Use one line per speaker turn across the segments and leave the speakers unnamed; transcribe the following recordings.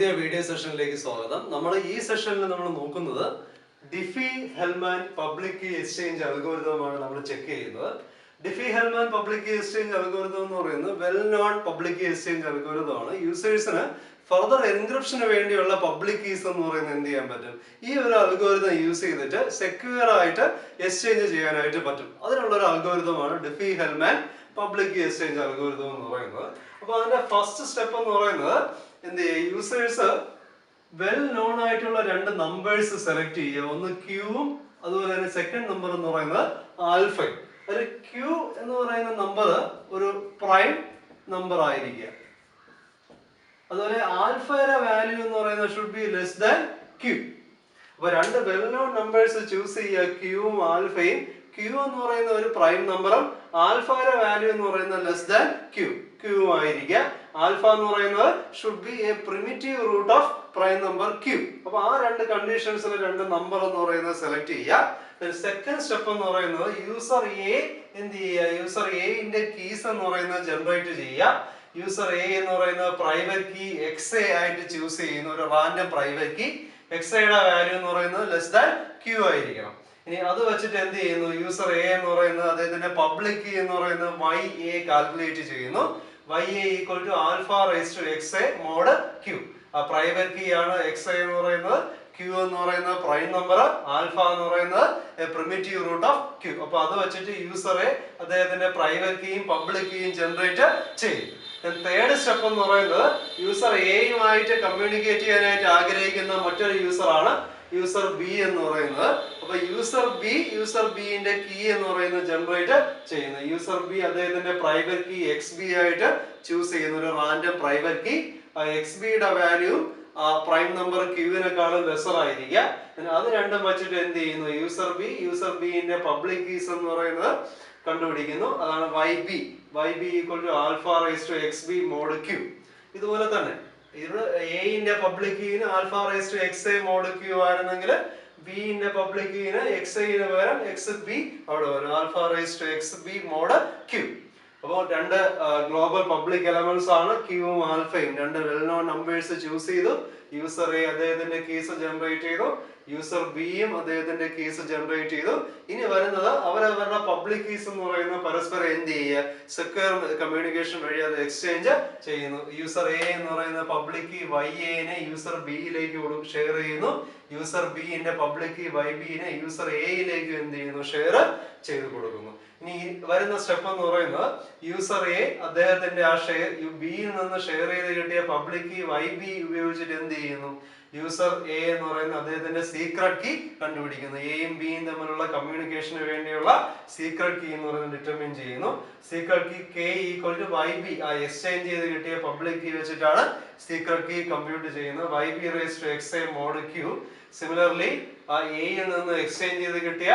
Video സെഷനിലേക്ക് സ്വാഗതം. നമ്മൾ ഈ സെഷനിൽ നമ്മൾ നോക്കുന്നത് ഡിഫി-ഹെൽമാൻ പബ്ലിക് കീ എക്സ്ചേഞ്ച് അൽഗോരിതമാണ് നമ്മൾ ചെക്ക് ചെയ്യുന്നത്. Diffie Hellman public key exchange algorithm എന്ന് പറയുന്നത് well known public key exchange അൽഗോരിതമാണ്. യൂസേഴ്സിന് ഫർദർ എൻക്രിപ്ഷന് വേണ്ടിയുള്ള പബ്ലിക് കീസ് എന്ന് പറയുന്നത് എന്ത് ചെയ്യാൻ പറ്റും? ഈ ഒരു അൽഗോരിതം യൂസ് ചെയ്തിട്ട് സെക്യൂർ ആയിട്ട് എക്സ്ചേഞ്ച് ചെയ്യാനായിട്ട് പറ്റും. അതിനുള്ള ഒരു അൽഗോരിതമാണ് ഡിഫി-ഹെൽമാൻ പബ്ലിക് കീ എക്സ്ചേഞ്ച് അൽഗോരിതം എന്ന് പറയുന്നത്. അപ്പൊ അതിന്റെ ഫസ്റ്റ് സ്റ്റെപ്പ് എന്ന് പറയുന്നത് എന്ത് ചെയ്യുക? യൂസേഴ്സ് വെൽ നോൺ ആയിട്ടുള്ള രണ്ട് നമ്പേഴ്സ് സെലക്ട് ചെയ്യുക. ഒന്ന് ക്യൂവും അതുപോലെ തന്നെ സെക്കൻഡ് നമ്പർ എന്ന് പറയുന്നത് ആൽഫയും. അതിൽ ക്യൂ എന്ന് പറയുന്ന നമ്പർ ഒരു പ്രൈം നമ്പർ ആയിരിക്കുക. അതുപോലെ ആൽഫയുടെ വാല്യൂ എന്ന് പറയുന്നത് should be less than Q. അപ്പൊ രണ്ട് വെൽ നോൺ നമ്പേഴ്സ് ചൂസ് ചെയ്യുക, ക്യൂവും ആൽഫയും. ക്യൂ എന്ന് പറയുന്ന ഒരു പ്രൈം നമ്പറും ആൽഫയുടെ വാല്യൂ എന്ന് പറയുന്നത് ലെസ് ദാൻ ക്യൂ ആയിരിക്കുക. ആൽഫ എന്ന് പറയുന്നത് should be a primitive root of prime number Q. അപ്പൊ ആ രണ്ട് കണ്ടീഷൻസിൽ രണ്ട് നമ്പർ എന്ന് പറയുന്നത് സെലക്ട് ചെയ്യുക. സെക്കൻഡ് സ്റ്റെപ്പ് എന്ന് പറയുന്നത് യൂസർ എ എന്ത് ചെയ്യുക? യൂസർ എന്റെ കീസ് എന്ന് പറയുന്നത് ജനറേറ്റ് ചെയ്യുക. യൂസർ എ എന്ന് പറയുന്നത് പ്രൈവറ്റ് കീ എക്സ് ആയിട്ട് ചൂസ് ചെയ്യുന്ന ഒരു റാൻഡം പ്രൈവറ്റ് കീ. എക്സയുടെ വാല്യൂ എന്ന് പറയുന്നത് ലെസ് ദാൻ ക്യൂ ആയിരിക്കണം. ഇനി അത് വെച്ചിട്ട് എന്ത് ചെയ്യുന്നു? യൂസർ എ എന്ന് പറയുന്നത് അദ്ദേഹത്തിന്റെ പബ്ലിക് കീ എന്ന് പറയുന്നത് വൈ എ കാൽക്കുലേറ്റ് ചെയ്യുന്നു. Y A equal to alpha raise to X A mod Q. ആ പ്രൈവറ്റ് കീ ആണ് എക്സ് എ എന്ന് പറയുന്നത്, ക്യൂ എന്ന് പറയുന്നത് പ്രൈം നമ്പർ, ആൽഫ എന്ന് പറയുന്നത് പ്രിമിറ്റീവ് റൂട്ട് ഓഫ് ക്യൂ. അപ്പൊ അത് വെച്ചിട്ട് യൂസർ എ അദ്ദേഹത്തിന്റെ പ്രൈവറ്റ് കീയും പബ്ലിക് കീയും ജനറേറ്റ് ചെയ്യും. തേർഡ് സ്റ്റെപ്പ് എന്ന് പറയുന്നത് യൂസർ എയുമായിട്ട് കമ്മ്യൂണിക്കേറ്റ് ചെയ്യാനായിട്ട് ആഗ്രഹിക്കുന്ന മറ്റൊരു യൂസർ ആണ് യൂസർ ബി എന്ന് പറയുന്നത്. അപ്പൊ യൂസർ ബിന്റെ കീ എന്ന് പറയുന്നത് ജനറേറ്റ് ചെയ്യുന്നു. യൂസർ ബി അദ്ദേഹത്തിന്റെ പ്രൈവറ്റ് കീ എക്സ് ബി ആയിട്ട് ചൂസ് ചെയ്യുന്ന ഒരു റാൻഡം പ്രൈവറ്റ് കീ. എക്സ് ബിയുടെ വാല്യൂ പ്രൈം നമ്പർ ക്യൂവിനെക്കാളും ലെസർ ആയിരിക്കുക. അത് രണ്ടും വെച്ചിട്ട് എന്ത് ചെയ്യുന്നു? യൂസർ ബിന്റെ പബ്ലിക് കീസ് എന്ന് പറയുന്നത് കണ്ടുപിടിക്കുന്നു. അതാണ് Y B equal to alpha raise to X B mod Q. ഇതുപോലെ തന്നെ ഇത് എന്റെ പബ്ലിക് കീന് alpha raise to X A mod Q ആയിരുന്നെങ്കിൽ ബിന്റെ പബ്ലിക് കീന് എക്സ് ഐന് പകരം എക്സ് ബി അവിടെ വരും, alpha raise to X B mod Q. അപ്പോൾ രണ്ട് ഗ്ലോബൽ പബ്ലിക് എലമെന്റ്സ് ആണ് ക്യൂവും ആൽഫയും. രണ്ട് വെൽ നോൺ നമ്പേഴ്സ് ചൂസ് ചെയ്തു. യൂസർ എ അദ്ദേഹത്തിന്റെ കീസ് ജനറേറ്റ് ചെയ്തു, യൂസർ ബിയും അദ്ദേഹത്തിന്റെ കീസ് ജനറേറ്റ് ചെയ്തു. ഇനി വരുന്നത് അവരവരുടെ പബ്ലിക് കീസ് എന്ന് പറയുന്നത് പരസ്പരം എന്ത് ചെയ്യുക? സെക്യൂർ കമ്മ്യൂണിക്കേഷൻ വഴി അത് എക്സ്ചേഞ്ച് ചെയ്യുന്നു. യൂസർ എ എന്ന് പറയുന്ന പബ്ലിക് കീ വൈ എനെ യൂസർ ബിയിലേക്ക് ഷെയർ ചെയ്യുന്നു. യൂസർ ബിന്റെ പബ്ലിക് കീ വൈ ബിനെ യൂസർ എയിലേക്ക് എന്ത് ചെയ്യുന്നു? ഷെയർ ചെയ്ത് കൊടുക്കുന്നു. ഇനി വരുന്ന സ്റ്റെപ്പ് എന്ന് പറയുന്നത് യൂസർ എ അദ്ദേഹത്തിന്റെ ആ ഷെയർ ബിയിൽ നിന്ന് ഷെയർ ചെയ്ത് കിട്ടിയ പബ്ലിക് കീ വൈ ബി ഉപയോഗിച്ചിട്ട് എന്ത് ചെയ്യുന്നു? യൂസർ എ എന്ന് പറയുന്ന അദ്ദേഹത്തിന്റെ സീക്രട്ട് കീ കണ്ടുപിടിക്കുന്നു. എയും ബിയും തമ്മിലുള്ള കമ്മ്യൂണിക്കേഷന് വേണ്ടിയുള്ള സീക്രട്ട് കീ എന്ന് പറയുന്നത് ഡിറ്റർമിൻ ചെയ്യുന്നു. Secret key K equal to Y B, ആ എക്സ്ചേഞ്ച് ചെയ്ത് കിട്ടിയ പബ്ലിക് കീ വെച്ചിട്ടാണ് സീക്രട്ട് കീ കമ്പ്യൂട്ട് ചെയ്യുന്നത്. Y B raise to X A mod Q. Similarly ആ എയിൽ നിന്ന് എക്സ്ചേഞ്ച് ചെയ്ത് കിട്ടിയ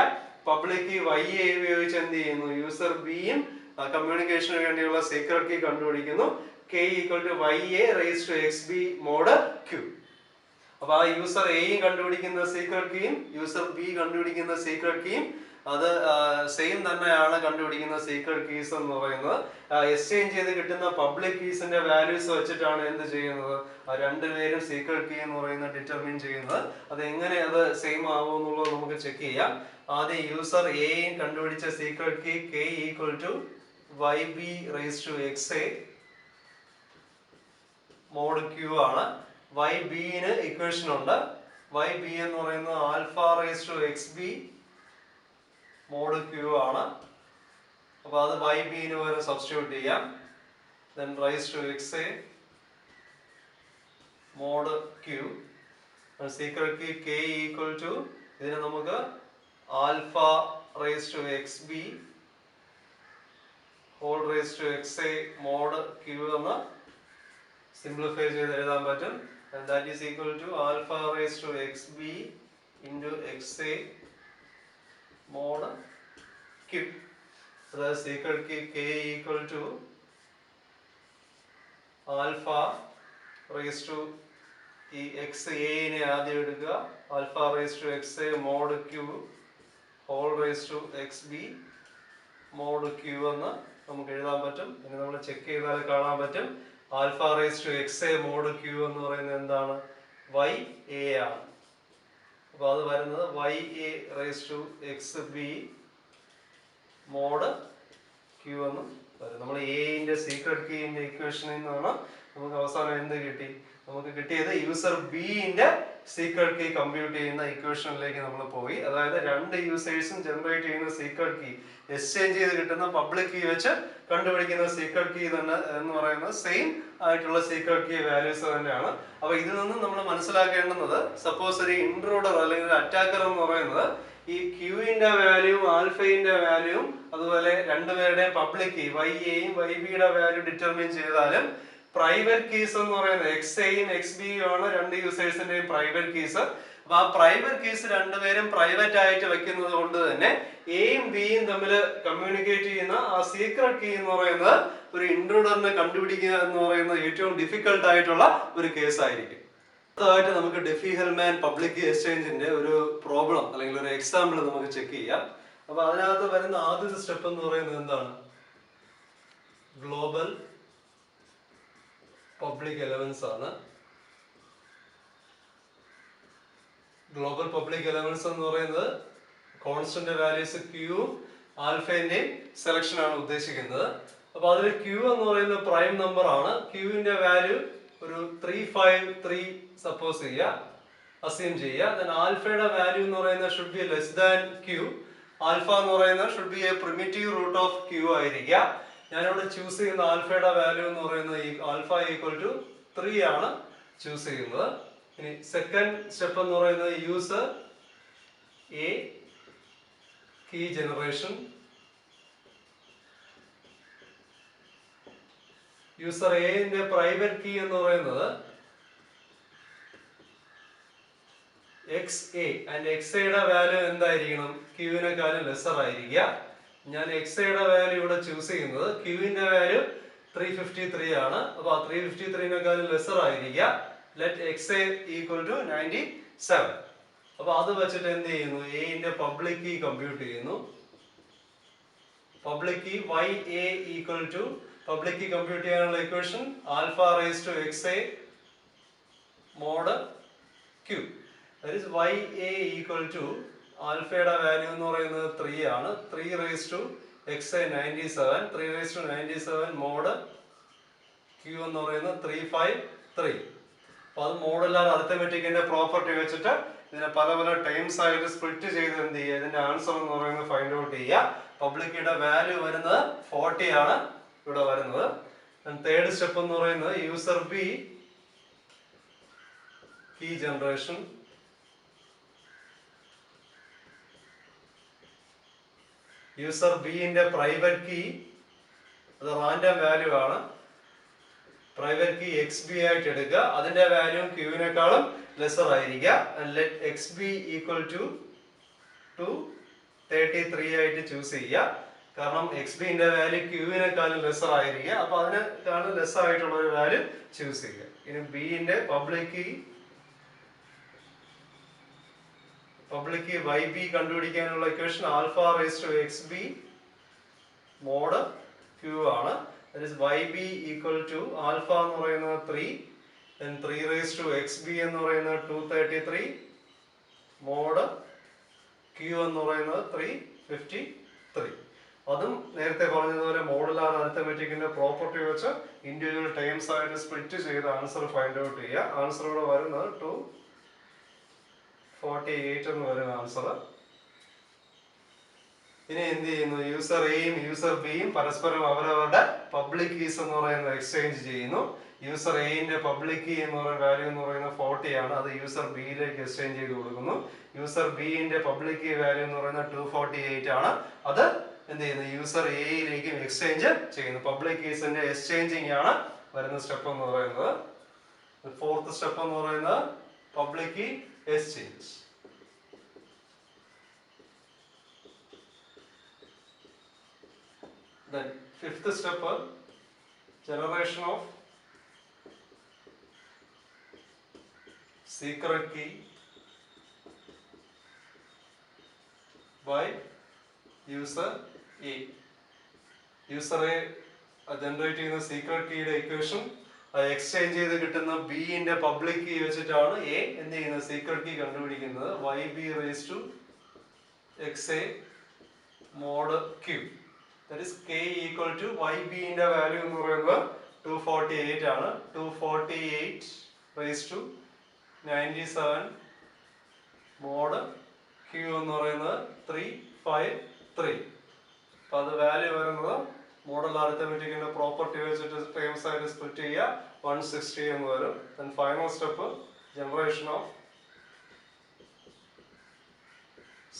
പബ്ലിക് കീ വൈ എ ഉപയോഗിച്ച് എന്ത് ചെയ്യുന്നു? യൂസർ ബിയും കമ്മ്യൂണിക്കേഷന് വേണ്ടിയുള്ള സീക്രട്ട് കീ കണ്ടുപിടിക്കുന്നു. K equal to Y A raise to X B mod Q. അപ്പൊ ആ യൂസർ എയും കണ്ടുപിടിക്കുന്ന സീക്രട്ട് കീയും യൂസർ ബി കണ്ടുപിടിക്കുന്ന സീക്രട്ട് കീയും അത് സെയിം തന്നെയാണ് കണ്ടുപിടിക്കുന്ന സീക്രട്ട് കീസ് എന്ന് പറയുന്നത്. എക്സ്ചേഞ്ച് ചെയ്ത് കിട്ടുന്ന പബ്ലിക് കീസിന്റെ വാല്യൂസ് വെച്ചിട്ടാണ് എന്ത് ചെയ്യുന്നത്? രണ്ടുപേരും സീക്രട്ട് കീ എന്ന് പറയുന്നത് ഡിറ്റർമിൻ ചെയ്യുന്നത്. അത് എങ്ങനെ അത് സെയിം ആവും എന്നുള്ളത് നമുക്ക് ചെക്ക് ചെയ്യാം. ആദ്യം യൂസർ എയും കണ്ടുപിടിച്ച secret key K equal to Y B raise to X A mod Q ആണ്. വൈ ബിന് ഇക്വേഷൻ ഉണ്ട്. വൈ ബി എന്ന് പറയുന്നത് alpha raise to X B mod Q ആണ്. അപ്പൊ അത് വൈ ബിന് പകരം സബ്സ്റ്റിറ്റ്യൂട്ട് ചെയ്യാം. Then raise to X A mod Q. Secret key K equal to ഇതിനെ നമുക്ക് alpha raise to X B whole raise to X A mod Q എന്ന് simplify ചെയ്ത് എഴുതാൻ പറ്റും. And that is equal to alpha raised to xb into xa mod q. So the secret key k equal to alpha raised to ഈ xa-നെ ആദ്യം എടുക്കുക, alpha raised to xa mod q whole raised to xb mod q എന്ന് നമുക്ക് എഴുതാൻ പറ്റും. ഇനി നമ്മൾ check ചെയ്താൽ കാണാൻ പറ്റും alpha raise to X A mod Q എന്ന് പറയുന്നത് എന്താണ്? വൈ എ ആണ്. അപ്പൊ അത് വരുന്നത് Y A raise to X B mod Q എന്ന് വരും. നമ്മൾ എന്റെ സീക്രട്ട് കീന്റെ ഇക്വേഷനിൽ നിന്നാണ് നമുക്ക് അവസാനം എന്ത് കിട്ടി? നമുക്ക് കിട്ടിയത് യൂസർ ബിന്റെ സീക്രട്ട് കീ കമ്പ്യൂട്ട് ചെയ്യുന്ന ഇക്വേഷനിലേക്ക് നമ്മൾ പോയി. അതായത് രണ്ട് യൂസേഴ്സും ജനറേറ്റ് ചെയ്യുന്ന സീക്രട്ട് കീ എക്സ്ചേഞ്ച് ചെയ്ത് കിട്ടുന്ന പബ്ലിക് കീ വെച്ച് കണ്ടുപിടിക്കുന്ന സീക്രട്ട് കീ തന്നെ എന്ന് പറയുന്നത് സെയിം ആയിട്ടുള്ള സീക്രട്ട് കീ വാല്യൂസ് തന്നെയാണ്. അപ്പൊ ഇതിൽ നിന്നും നമ്മൾ മനസ്സിലാക്കേണ്ടുന്നത്, സപ്പോസ് ഒരു ഇൻട്രൂഡർ അല്ലെങ്കിൽ ഒരു അറ്റാക്കർ എന്ന് പറയുന്നത് ഈ ക്യൂവിന്റെ വാല്യൂവും ആൽഫയുടെ വാല്യൂവും അതുപോലെ രണ്ടുപേരുടെയും പബ്ലിക് കീ വൈ എയും വൈ ബിയുടെ വാല്യൂ ഡിറ്റർമിൻ ചെയ്താലും പ്രൈവറ്റ് കീസ് എന്ന് പറയുന്നത് എക്സ് എയും എക്സ് ബിയും ആണ് രണ്ട് യൂസേഴ്സിന്റെയും പ്രൈവറ്റ് കീസ്. അപ്പൊ ആ പ്രൈവറ്റ് കീസ് രണ്ടുപേരും പ്രൈവറ്റ് ആയിട്ട് വെക്കുന്നത് കൊണ്ട് തന്നെ എയും ബിയും തമ്മിൽ കമ്മ്യൂണിക്കേറ്റ് ചെയ്യുന്ന ആ സീക്രട്ട് കീ എന്ന് പറയുന്നത് ഒരു ഇൻട്രൂഡറിനെ കണ്ടുപിടിക്കുക എന്ന് പറയുന്നത് ഏറ്റവും ഡിഫിക്കൽട്ട് ആയിട്ടുള്ള ഒരു കേസ് ആയിരിക്കും. അടുത്തതായിട്ട് നമുക്ക് ഡെഫി-ഹെൽമാൻ പബ്ലിക് കീ എക്സ്ചേഞ്ചിന്റെ ഒരു പ്രോബ്ലം അല്ലെങ്കിൽ ഒരു എക്സാമ്പിൾ നമുക്ക് ചെക്ക് ചെയ്യാം. അപ്പൊ അതിനകത്ത് വരുന്ന ആദ്യത്തെ സ്റ്റെപ്പ് എന്ന് പറയുന്നത് എന്താണ്? ഗ്ലോബൽ പബ്ലിക് എലമെന്റ്സ് ആണ്. ഗ്ലോബൽ പബ്ലിക് എലമെന്റ്സ് എന്ന് പറയുന്നത് കോൺസ്റ്റന്റ് വാല്യൂസ് ക്യൂ ആൽഫന്റെയും സെലക്ഷൻ ആണ് ഉദ്ദേശിക്കുന്നത്. അപ്പൊ അതിൽ ക്യൂ എന്ന് പറയുന്ന പ്രൈം നമ്പർ ആണ്. ക്യൂവിന്റെ വാല്യൂ ഒരു 353 സപ്പോസ് ചെയ്യുക, അസ്യൂം ചെയ്യുക. ദെൻ ആൽഫയുടെ വാല്യൂ എന്ന് പറയുന്നത് should be less than Q. Alpha എന്ന് പറയുന്നത് should be a primitive root of Q ആയിരിക്കുക. ഞാനിവിടെ ചൂസ് ചെയ്യുന്ന ആൽഫയുടെ വാല്യൂ എന്ന് പറയുന്നത് ആൽഫ ഈക്വൽ ടു 3 ആണ് ചൂസ് ചെയ്യുന്നത്. ഇനി സെക്കൻഡ് സ്റ്റെപ്പ് എന്ന് പറയുന്നത് user A key generation. User എന്റെ പ്രൈവറ്റ് കീ എന്ന് പറയുന്നത് എക്സ് എ ആൻഡ് എക്സ് എയുടെ വാല്യൂ എന്തായിരിക്കണം? ക്യൂവിനെക്കാളും ലെസർ ആയിരിക്കുക. ഞാൻ എക്സ് എയുടെ വാല്യൂ ഇവിടെ ചൂസ് ചെയ്യുന്നത്, ക്യൂവിന്റെ വാല്യൂ 353 ആണ്. അപ്പൊ ആ 353നേക്കാളും ലെസർ ആയിരിക്കുക. Let X A equal to 97. അപ്പൊ അത് വെച്ചിട്ട് എന്ത് ചെയ്യുന്നു? എന്റെ പബ്ലിക് കീ കമ്പ്യൂട്ട് ചെയ്യുന്നു. Public key Y A equal to public key compute ചെയ്യാനുള്ള equation alpha raise to X A mod Q. That is Y A equal to ആൽഫയുടെ value എന്ന് പറയുന്നത് 3 ആണ്. 3 raise to X A 97. 3 raise to 97 mod Q എന്ന് പറയുന്നത് 353. അപ്പൊ അത് modular അരിത്തമെറ്റിക്കിന്റെ property വെച്ചിട്ട് ഇതിനെ പല പല ടൈംസ് ആയിട്ട് സ്പ്ലിറ്റ് ചെയ്ത് എന്ത് ചെയ്യുക? ഇതിന്റെ ആൻസർ എന്ന് പറയുന്നത് ഫൈൻഡ് ഔട്ട് ചെയ്യുക. പബ്ലിക് കീയുടെ വാല്യൂ വരുന്നത് 40 ആണ് ഇവിടെ വരുന്നത്. തേർഡ് സ്റ്റെപ്പ് എന്ന് പറയുന്നത് user B key generation. User ബിന്റെ പ്രൈവറ്റ് കീ അത് റാൻഡം വാല്യൂ ആണ്. പ്രൈവറ്റ് കീ എക്സ് ബി ആയിട്ട് എടുക്കുക. അതിന്റെ വാല്യൂ ക്യൂവിനേക്കാളും ലെസർ ആയിരിക്കുക. Let X B equal to 233 ആയിട്ട് ചൂസ് ചെയ്യുക. കാരണം എക്സ് ബിന്റെ വാല്യൂ ക്യൂവിനേക്കാളും ലെസർ ആയിരിക്കുക. അപ്പൊ അതിനേക്കാളും ലെസ് ആയിട്ടുള്ള ഒരു വാല്യൂ ചൂസ് ചെയ്യുക. ഇനി ബിന്റെ പബ്ലിക് കീ വൈ ബി കണ്ടുപിടിക്കാനുള്ള equation alpha raise to X B mod Q ആണ്. That is yb equal to alpha എന്ന് പറയുന്നത് 3, then 3 raised to xb എന്ന് പറയുന്നത് 233 മോഡ് q എന്ന് പറയുന്നത് 353. അതും നേരത്തെ പറഞ്ഞതുപോലെ മോഡുലാർ അരിത്തമെറ്റിക്കിന്റെ പ്രോപ്പർട്ടി വെച്ച് ഇൻഡിവിജ്വൽ ടൈംസ് ആയിട്ട് സ്പ്ലിറ്റ് ചെയ്ത് ആൻസർ ഫൈൻഡ് ഔട്ട് ചെയ്യുക. ആൻസർ ഇവിടെ വരുന്നത് 248 എന്ന് വരുന്ന ആൻസർ. ഇനി എന്ത് ചെയ്യുന്നു? യൂസർ എയും യൂസർ ബിയും പരസ്പരം അവരവരുടെ പബ്ലിക് കീസ് എന്ന് പറയുന്നത് എക്സ്ചേഞ്ച് ചെയ്യുന്നു. യൂസർ എന്റെ പബ്ലിക് കീ എന്ന് പറയുന്ന വാല്യൂ എന്ന് പറയുന്നത് 40 ആണ്. അത് യൂസർ ബിയിലേക്ക് എക്സ്ചേഞ്ച് ചെയ്ത് കൊടുക്കുന്നു. യൂസർ ബിന്റെ പബ്ലിക് കീ വാല്യൂ എന്ന് പറയുന്നത് 248 ആണ്. അത് എന്ത് ചെയ്യുന്നു? യൂസർ എയിലേക്ക് എക്സ്ചേഞ്ച് ചെയ്യുന്നു. പബ്ലിക് കീസിന്റെ എക്സ്ചേഞ്ചിങ് ആണ് വരുന്ന സ്റ്റെപ്പ് എന്ന് പറയുന്നത്. ഫോർത്ത് സ്റ്റെപ്പ് എന്ന് പറയുന്നത് public key exchange. Then fifth step, generation of secret key by user A. User A generate ചെയ്യുന്ന secret key യുടെ equation എക്സ്ചേഞ്ച് ചെയ്ത് കിട്ടുന്ന ബിന്റെ പബ്ലിക് കീ വെച്ചിട്ടാണ് എ എന്ത് ചെയ്യുന്നത്, സീക്രട്ട് കീ കണ്ടുപിടിക്കുന്നത്. Y B raise to X A mod Q. That is k equal to Y ബിന്റെ വാല്യൂ എന്ന് പറയുന്നത് 248 ആണ്. 248 റേസ് ടു 97 മോഡ് ക്യൂ എന്ന് പറയുന്നത് 353. അപ്പൊ അത് വാല്യൂ വരുന്നത് മോഡൽ അരിത്തമെറ്റിക്കിന്റെ പ്രോപ്പർട്ടി വെച്ചിട്ട് ടേംസ് ആയിട്ട് സ്പ്ലിറ്റ് ചെയ്യുക, 160 എന്ന് വരും. Then final step generation of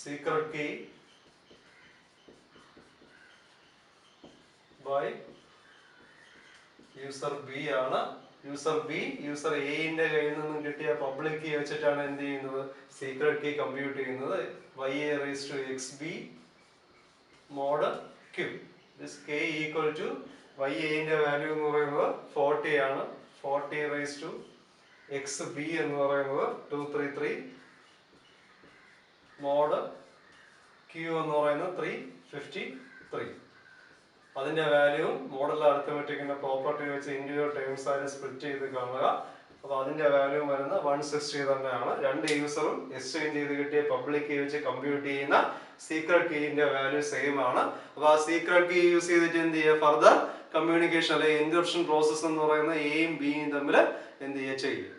secret key by user B ആണ്. യൂസർ എന്റെ കയ്യിൽ നിന്നും കിട്ടിയ പബ്ലിക് കീ വെച്ചിട്ടാണ് എന്ത് ചെയ്യുന്നത്, സീക്രട്ട് കീ കമ്പ്യൂട്ട് ചെയ്യുന്നത്. y a raised to xb mod q. This k equal to y a ന്റെ വാല്യൂ എന്ന് പറയുന്നത് 40 ആണ്. 40 raised to xb എന്ന് പറയുന്നത് 233 mod q എന്ന് പറയുന്നത് 353. അതിന്റെ വാല്യൂ മോഡൽ അരിത്തമെറ്റിക്കിന്റെ പ്രോപ്പർട്ടി വെച്ച് ഇൻഡിവിജ്വൽ ടേംസ് ആയിട്ട് സ്പ്ലിറ്റ് ചെയ്ത് കാണുക. അപ്പൊ അതിന്റെ വാല്യൂ വരുന്നത് 160 തന്നെയാണ്. രണ്ട് യൂസറും എക്സ്ചേഞ്ച് ചെയ്ത് കിട്ടിയ പബ്ലിക് കീ വെച്ച് കമ്പ്യൂട്ട് ചെയ്യുന്ന സീക്രട്ട് കീന്റെ വാല്യൂ സെയിം ആണ്. അപ്പൊ ആ സീക്രട്ട് കീ യൂസ് ചെയ്തിട്ട് എന്ത് ചെയ്യുക, ഫർദർ കമ്മ്യൂണിക്കേഷൻ അല്ലെങ്കിൽ എൻക്രിപ്ഷൻ പ്രോസസ് എന്ന് പറയുന്ന എയും ബിയും തമ്മിൽ എന്ത് ചെയ്യുക, ചെയ്യുക.